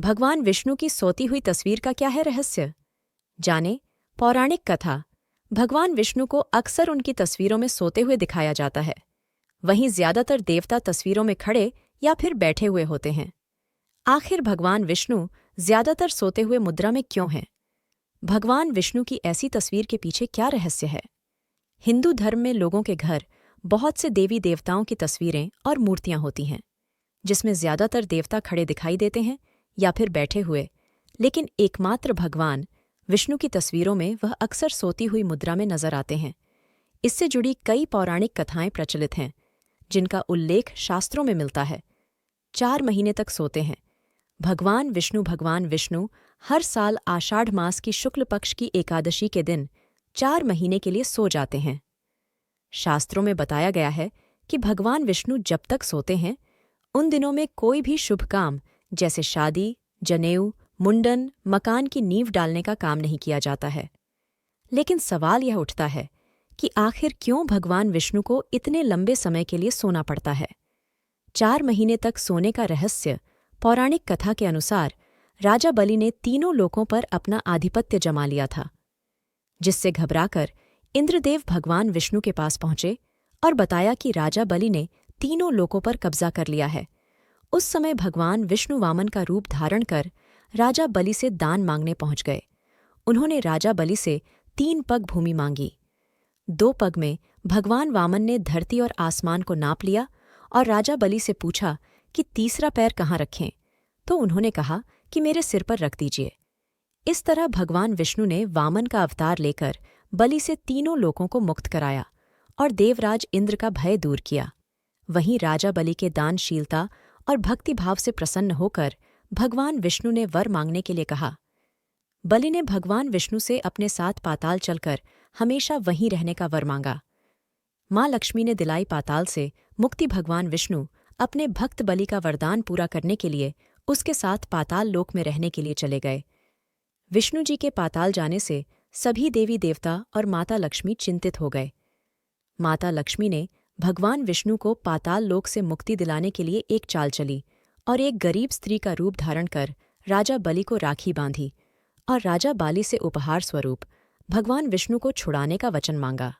भगवान विष्णु की सोती हुई तस्वीर का क्या है रहस्य? जाने पौराणिक कथा। भगवान विष्णु को अक्सर उनकी तस्वीरों में सोते हुए दिखाया जाता है। वहीं ज्यादातर देवता तस्वीरों में खड़े या फिर बैठे हुए होते हैं। आखिर भगवान विष्णु ज्यादातर सोते हुए मुद्रा में क्यों हैं? भगवान विष्णु की ऐसी तस्वीर के पीछे क्या रहस्य है? हिंदू धर्म में लोगों के घर बहुत से देवी देवताओं की तस्वीरें और मूर्तियां होती हैं, जिसमें ज्यादातर देवता खड़े दिखाई देते हैं या फिर बैठे हुए, लेकिन एकमात्र भगवान विष्णु की तस्वीरों में वह अक्सर सोती हुई मुद्रा में नजर आते हैं। इससे जुड़ी कई पौराणिक कथाएं प्रचलित हैं, जिनका उल्लेख शास्त्रों में मिलता है। 4 महीने तक सोते हैं। भगवान विष्णु हर साल आषाढ़ मास की शुक्ल पक्ष की एकादशी के दिन 4 महीने के लिए सो जाते हैं। शास्त्रों में बताया गया है कि भगवान विष्णु जब तक सोते हैं, उन दिनों में कोई भी शुभ काम जैसे शादी, जनेऊ, मुंडन, मकान की नींव डालने का काम नहीं किया जाता है। लेकिन सवाल यह उठता है कि आखिर क्यों भगवान विष्णु को इतने लंबे समय के लिए सोना पड़ता है? 4 महीने तक सोने का रहस्य पौराणिक कथा के अनुसार राजा बलि ने तीनों लोकों पर अपना आधिपत्य जमा लिया था, जिससे घबराकर इंद्रदेव भगवान विष्णु के पास पहुंचे और बताया कि राजा बलि ने तीनों लोकों पर कब्जा कर लिया है। उस समय भगवान विष्णु वामन का रूप धारण कर राजा बलि से दान मांगने पहुंच गए। उन्होंने राजा बलि से 3 पग भूमि मांगी। 2 पग में भगवान वामन ने धरती और आसमान को नाप लिया और राजा बलि से पूछा कि तीसरा पैर कहाँ रखें, तो उन्होंने कहा कि मेरे सिर पर रख दीजिए। इस तरह भगवान विष्णु ने वामन का अवतार लेकर बलि से तीनों लोकों को मुक्त कराया और देवराज इंद्र का भय दूर किया। वहीं राजा बलि के दानशीलता और भक्तिभाव से प्रसन्न होकर भगवान विष्णु ने वर मांगने के लिए कहा। बलि ने भगवान विष्णु से अपने साथ पाताल चलकर हमेशा वहीं रहने का वर मांगा। माँ लक्ष्मी ने दिलाई पाताल से मुक्ति। भगवान विष्णु अपने भक्त बलि का वरदान पूरा करने के लिए उसके साथ पाताल लोक में रहने के लिए चले गए। विष्णु जी के पाताल जाने से सभी देवी देवता और माता लक्ष्मी चिंतित हो गए। माता लक्ष्मी ने भगवान विष्णु को पाताल लोक से मुक्ति दिलाने के लिए एक चाल चली और एक गरीब स्त्री का रूप धारण कर राजा बलि को राखी बांधी और राजा बाली से उपहार स्वरूप भगवान विष्णु को छुड़ाने का वचन मांगा।